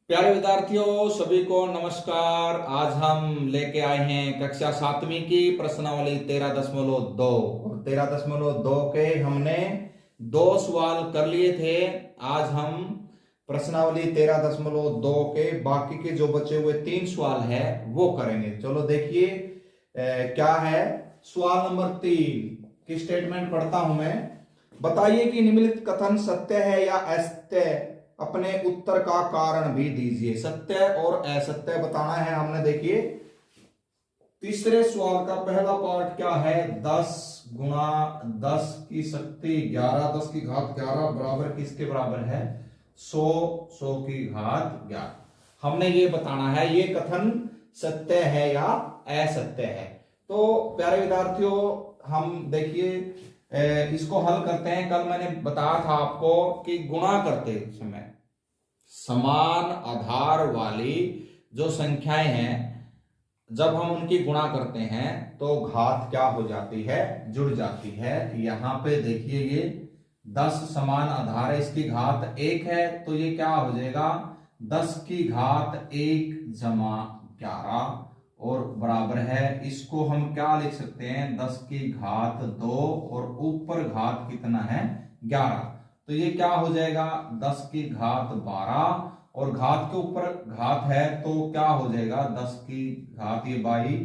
प्यारे विद्यार्थियों सभी को नमस्कार। आज हम लेके आए हैं कक्षा 7वीं की प्रश्नावली 13.2 और 13.2 के हमने 2 सवाल कर लिए थे। आज हम प्रश्नावली 13.2 के बाकी के जो बचे हुए 3 सवाल है वो करेंगे। चलो देखिए क्या है। सवाल नंबर 3 की स्टेटमेंट पढ़ता हूं मैं। बताइए कि निम्नलिखित कथन सत्य है या असत्य, अपने उत्तर का कारण भी दीजिए। सत्य और असत्य बताना है हमने। देखिए तीसरे सवाल का पहला पार्ट क्या है, 10 गुणा 10 की शक्ति 11, 10 की घात 11 बराबर किसके बराबर है, 100, 100 की घात 11। हमने ये बताना है ये कथन सत्य है या असत्य है। तो प्यारे विद्यार्थियों हम देखिए इसको हल करते हैं। कल मैंने बताया था आपको कि गुणा करते समय समान आधार वाली जो संख्याएं हैं, जब हम उनकी गुणा करते हैं तो घात क्या हो जाती है, जुड़ जाती है। यहां पे देखिए ये 10 समान आधार है, इसकी घात 1 है, तो ये क्या हो जाएगा 10 की घात 1 जमा 11 और बराबर है, इसको हम क्या लिख सकते हैं 10 की घात 2 और ऊपर घात कितना है 11, तो ये क्या हो जाएगा 10 की घात 12 और घात के ऊपर घात है तो क्या हो जाएगा 10 की घात ये 22।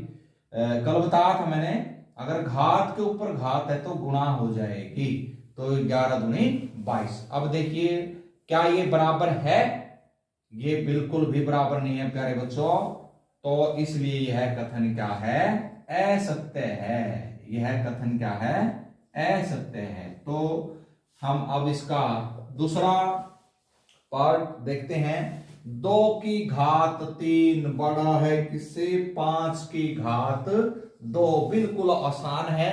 कल बताया था मैंने अगर घात के ऊपर घात है तो गुणा हो जाएगी, तो 11 दूनी 22। अब देखिए क्या ये बराबर है, ये बिल्कुल भी बराबर नहीं है प्यारे बच्चों, तो इसलिए यह कथन क्या है, असत्य है। यह कथन क्या है, असत्य है। तो हम अब इसका दूसरा पार्ट देखते हैं। 2 की घात 3 बड़ा है किससे, 5 की घात 2। बिल्कुल आसान है।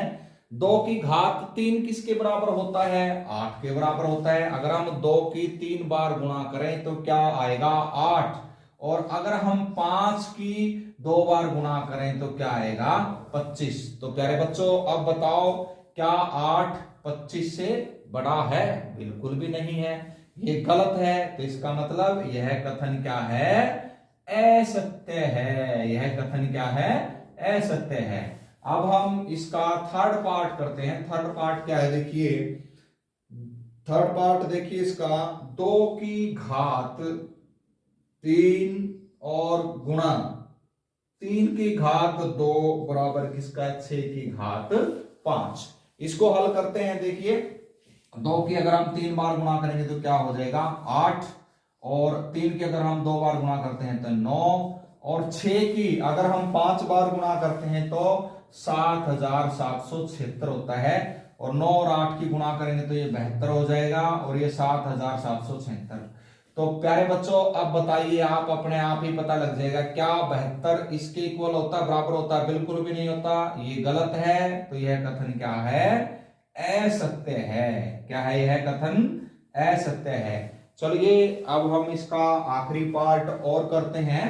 2 की घात 3 किसके बराबर होता है, 8 के बराबर होता है। अगर हम 2 की 3 बार गुणा करें तो क्या आएगा 8, और अगर हम 5 की 2 बार गुणा करें तो क्या आएगा 25। तो प्यारे बच्चों अब बताओ क्या 8 25 से बड़ा है, बिल्कुल भी नहीं है, ये गलत है। तो इसका मतलब यह कथन क्या है, असत्य है। यह कथन क्या है, असत्य है। अब हम इसका थर्ड पार्ट करते हैं। थर्ड पार्ट क्या है देखिए, थर्ड पार्ट देखिए इसका 2 की घात 3 और गुणा 3 की घात 2 बराबर किसका 6 की घात 5। इसको हल करते हैं। देखिए 2 की अगर हम 3 बार गुणा करेंगे तो क्या हो जाएगा 8, और 3 की अगर हम 2 बार गुणा करते हैं तो 9, और 6 की अगर हम 5 बार गुणा करते हैं तो 7776 होता है, और 9 और 8 की गुणा करेंगे तो ये 72 हो जाएगा, और ये 7776। तो प्यारे बच्चों अब बताइए, आप अपने आप ही पता लग जाएगा क्या 72 इसके इक्वल होता है, बराबर होता है, बिल्कुल भी नहीं होता, ये गलत है। तो यह कथन क्या है, असत्य है। क्या है यह कथन, असत्य है। चलिए अब हम इसका आखिरी पार्ट और करते हैं।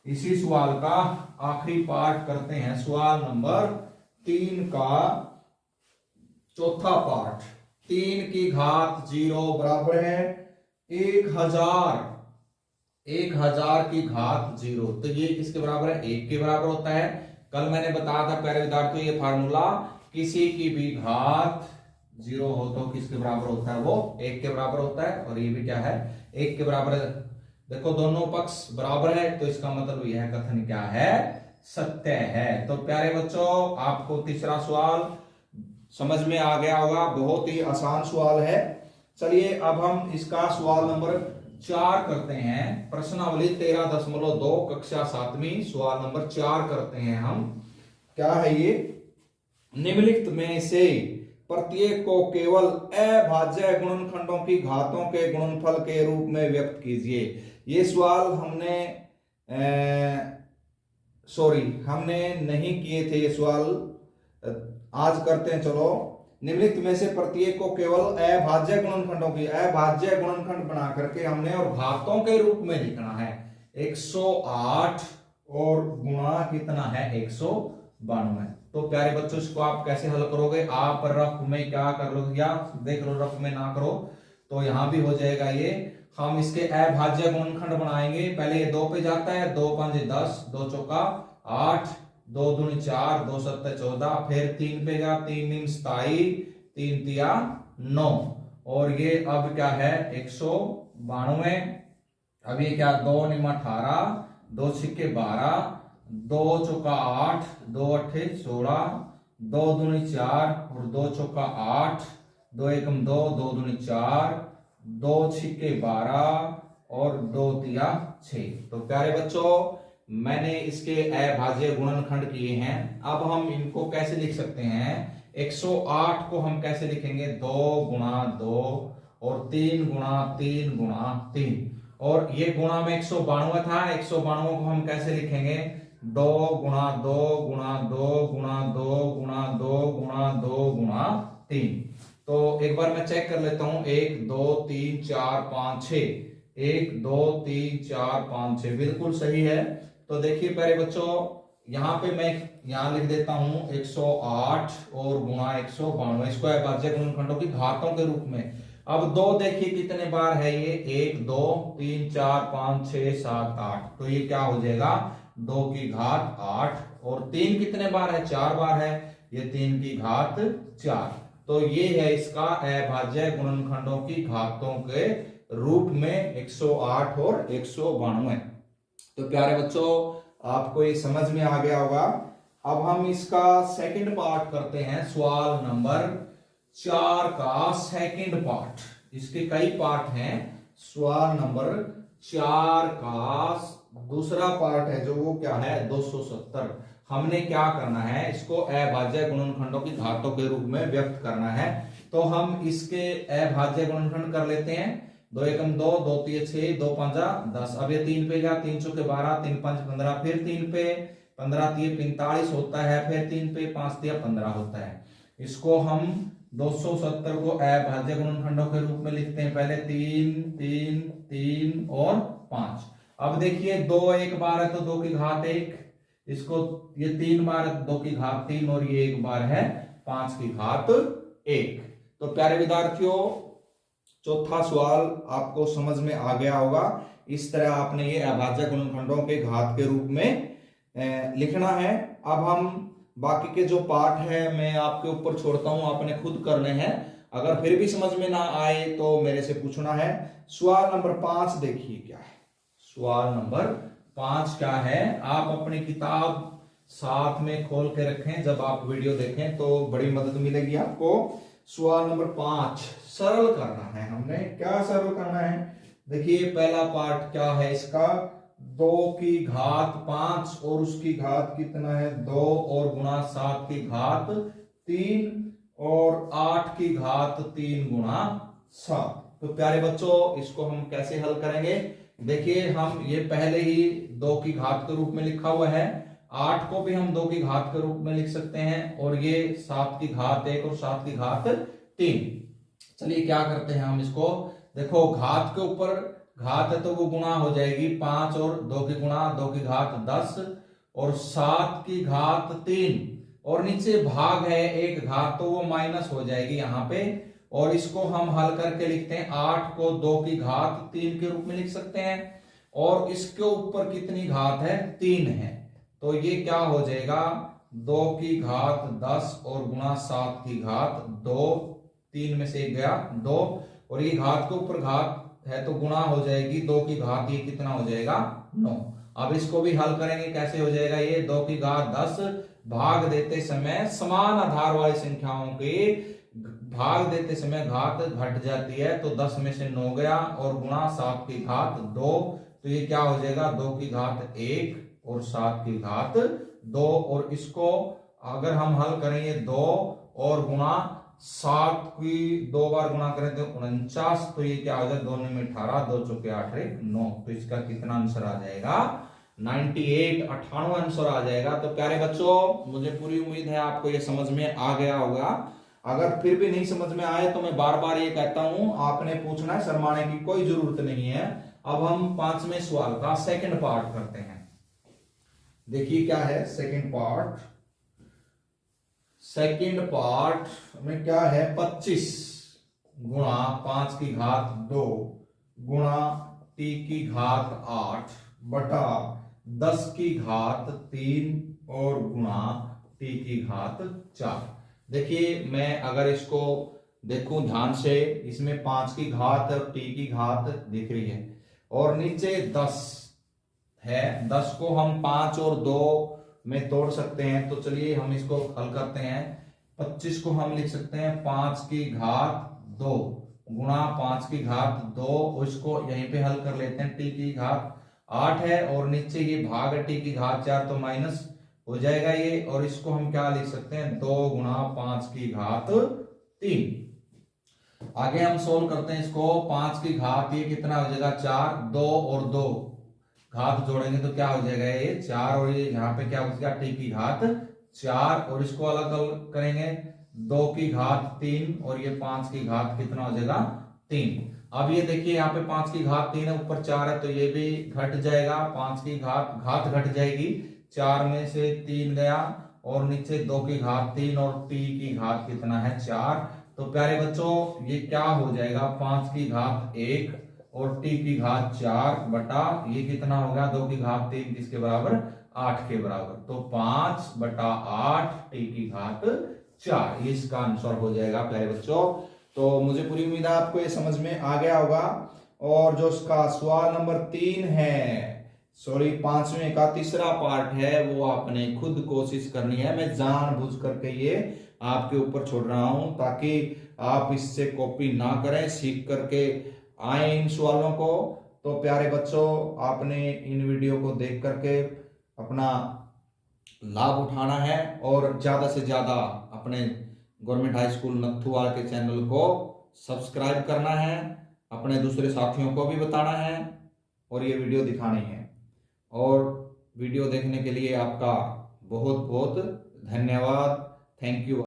इसी सवाल का आखिरी पार्ट करते हैं, सवाल नंबर 3 का चौथा पार्ट। 3 की घात 0 बराबर है 1000, 1000 की घात 0, तो ये किसके बराबर है, 1 के बराबर होता है। कल मैंने बताया था प्यारे विद्यार्थियों ये फार्मूला, किसी की भी घात 0 हो तो किसके बराबर होता है, वो 1 के बराबर होता है, और ये भी क्या है 1 के बराबर है। देखो दोनों पक्ष बराबर है, तो इसका मतलब यह कथन क्या है, सत्य है। तो प्यारे बच्चों आपको तीसरा सवाल समझ में आ गया होगा, बहुत ही आसान सवाल है। चलिए अब हम इसका सवाल नंबर 4 करते हैं। प्रश्नावली 13.2 कक्षा 7वीं सवाल नंबर 4 करते हैं हम। क्या है ये, निम्नलिखित में से प्रत्येक को केवल अभाज्य गुणनखंडों की घातों के गुणनफल के रूप में व्यक्त कीजिए। ये सवाल हमने हमने नहीं किए थे, ये सवाल आज करते हैं। चलो निम्नलिखित में से प्रत्येक को केवल अभाज्य गुणनखंडों की, अभाज्य गुणनखंड बना करके हमने और घातों के रूप में लिखना है 108 और गुणा कितना है 192। तो प्यारे बच्चों इसको आप कैसे हल करोगे, आप रफ में क्या कर लो, या देख लो रफ में ना करो तो यहां भी हो जाएगा ये हम इसके अभाज्य गुणनखंड बनाएंगे। पहले ये 2 पे जाता है, 2 5 10, 2 चौका 8, 2 दूनी 4, 2 7 14, फिर 3 पे गया, 3 नीम 27, 3 तिया 9, और ये अब क्या है 192। अब ये क्या 2 निम 18, 2 छिक्के 12, 2 चौका 8, 2 अट्ठे 16, 2 दूनी 4 और 2 चौका 8, 2 एकम 2, 2 दूनी 4, 2 छिक्के 12 और 2 तिया 6। तो प्यारे बच्चों, मैंने इसके अभाज्य गुणनखंड किए हैं। अब हम इनको कैसे लिख सकते हैं? 108 को हम कैसे लिखेंगे? 2 गुणा 2 और 3 गुणा 3 गुणा 3, और ये गुणा में 192 था, 192 को हम कैसे लिखेंगे? 2 गुणा 2 गुणा 2 गुणा 2 गुणा 2 गुणा 2 गुणा 3। तो एक बार मैं चेक कर लेता हूं, 1 2 3 4 5 6, 1 2 3 4 5 6, बिल्कुल सही है। तो देखिए प्यारे बच्चों, यहां पे मैं यहां लिख देता हूं 108 और गुणा 192, इसको अभाज्य गुणनखंडों की घातों के रूप में। अब 2 देखिए कितने बार है ये, 1 2 3 4 5 6 7 8, तो ये क्या हो जाएगा 2 की घात 8, और 3 कितने बार है? 4 बार है, ये 3 की घात 4। तो ये है इसका अभाज्य गुणनखंडों की घातों के रूप में 108 और 192। तो प्यारे बच्चों, आपको ये समझ में आ गया होगा। अब हम इसका सेकंड पार्ट करते हैं, सवाल नंबर 4 का सेकंड पार्ट। इसके कई पार्ट हैं। सवाल नंबर 4 का दूसरा पार्ट है जो वो क्या है 270। हमने क्या करना है, इसको अभाज्य गुणनखंडों की घातों के रूप में व्यक्त करना है। तो हम इसके अभाज्य गुणनखंड कर लेते हैं। 2 एकम 2, 2 तिये 6, 2 पंजा 10। अब ये 3 पे गया, 3 चौके 12, 3 5 15, फिर 3 पे 15 तिये 45 होता है, फिर 3 पे 5 तिया 15 होता है। इसको हम 270 को अभाज्य गुणनखंडों के रूप में लिखते हैं। पहले 3 3 3 और 5। अब देखिए 2 एक बार है तो 2 की घात 1, इसको ये 3 बार 2 की घात 3, और ये एक बार है 5 की घात 1। तो प्यारे विद्यार्थियों, चौथा सवाल आपको समझ में आ गया होगा। इस तरह आपने ये अभाज्य गुणनखंडों के घात के रूप में लिखना है। अब हम बाकी के जो पार्ट है मैं आपके ऊपर छोड़ता हूं, आपने खुद करने हैं। अगर फिर भी समझ में ना आए तो मेरे से पूछना है। सवाल नंबर 5 देखिए क्या है। सवाल नंबर 5 क्या है, आप अपनी किताब साथ में खोल के रखें, जब आप वीडियो देखें तो बड़ी मदद मिलेगी आपको। सवाल नंबर 5 सरल करना है। हमने क्या सरल करना है? देखिए पहला पार्ट क्या है इसका, 2 की घात 5 और उसकी घात कितना है 2, और गुणा 7 की घात 3 और 8 की घात 3 गुणा 7। तो प्यारे बच्चों, इसको हम कैसे हल करेंगे? देखिए हम ये पहले ही 2 की घात के रूप में लिखा हुआ है, 8 को भी हम 2 की घात के रूप में लिख सकते हैं, और ये 7 की घात 1 और 7 की घात 3। चलिए क्या करते हैं हम इसको, देखो घात के ऊपर घात है तो वो गुणा हो जाएगी 5 और 2 की गुणा 2 की घात 10 और 7 की घात 3, और नीचे भाग है 1 घात तो वो माइनस हो जाएगी यहाँ पे, और इसको हम हल करके लिखते हैं 8 को 2 की घात 3 के रूप में लिख सकते हैं, और इसके ऊपर कितनी घात है 3 है, तो ये क्या हो जाएगा 2 की घात 10 और गुणा 7 की घात 2, 3 में से 1 गया 2, और ये घात के ऊपर घात है तो गुणा हो जाएगी 2 की घात, ये कितना हो जाएगा 9। अब इसको भी हल करेंगे, कैसे हो जाएगा ये 2 की घात 10, भाग देते समय समान आधार वाली संख्याओं के भाग देते समय घात घट जाती है, तो 10 में से 9 गया, और गुणा 7 की घात 2, तो ये क्या हो जाएगा 2 की घात 1 और 7 की घात 2, और इसको अगर हम हल करेंगे 2 और गुणा 7 की 2 बार गुणा करें तो 49, तो ये क्या हो जाएगा 2 में 18, 2 चौके 8 9, तो इसका कितना आंसर आ जाएगा 98 आंसर आ जाएगा। तो प्यारे बच्चों, मुझे पूरी उम्मीद है आपको ये समझ में आ गया होगा। अगर फिर भी नहीं समझ में आए तो मैं बार बार ये कहता हूं, आपने पूछना है, शर्माने की कोई जरूरत नहीं है। अब हम 5वें सवाल का सेकंड पार्ट करते हैं। देखिए क्या है सेकंड पार्ट। सेकंड पार्ट में क्या है 25 गुणा 5 की घात 2 गुणा t की घात 8 बटा 10 की घात 3 और गुणा t की घात 4। देखिए मैं अगर इसको देखूं ध्यान से, इसमें 5 की घात और t की घात दिख रही है और नीचे 10 है। 10 को हम 5 और 2 में तोड़ सकते हैं, तो चलिए हम इसको हल करते हैं। 25 को हम लिख सकते हैं 5 की घात 2 गुणा 5 की घात 2, उसको यहीं पे हल कर लेते हैं। टी की घात 8 है और नीचे ये भाग टी की घात 4, तो माइनस हो जाएगा ये, और इसको हम क्या लिख सकते हैं 2 गुणा 5 की घात 3। आगे हम सोल्व करते हैं इसको। 5 की घात ये कितना हो जाएगा 4, 2 और 2 घात जोड़ेंगे तो क्या हो जाएगा ये 4, और ये यहाँ पे क्या बचेगा टी की घात 4, और इसको अलग अलग करेंगे 2 की घात 3 और ये 5 की घात कितना हो जाएगा 3। अब ये देखिए यहाँ पे 5 की घात 3 है, ऊपर 4 है, तो ये भी घट जाएगा। 5 की घात घट जाएगी, 4 में से 3 गया और नीचे 2 की घात 3 और टी की घात कितना है 4। तो प्यारे बच्चों ये क्या हो जाएगा 5 की घात 1 और टी की घात 4 बटा ये कितना होगा 2 की घात 3 किसके बराबर 8 के बराबर। तो 5 बटा 8 टी की घात 4 ये इसका आंसर हो जाएगा प्यारे बच्चों। तो मुझे पूरी उम्मीद है आपको ये समझ में आ गया होगा। और जो इसका सवाल नंबर 3 है, सॉरी 5वें का तीसरा पार्ट है, वो आपने खुद कोशिश करनी है। मैं जानबूझ करके ये आपके ऊपर छोड़ रहा हूं ताकि आप इससे कॉपी ना करें, सीख करके आए इन सवालों को। तो प्यारे बच्चों आपने इन वीडियो को देख करके अपना लाभ उठाना है और ज्यादा से ज्यादा अपने गवर्नमेंट हाई स्कूल नथुवाल के चैनल को सब्सक्राइब करना है, अपने दूसरे साथियों को भी बताना है और ये वीडियो दिखानी है। और वीडियो देखने के लिए आपका बहुत बहुत धन्यवाद। Thank you.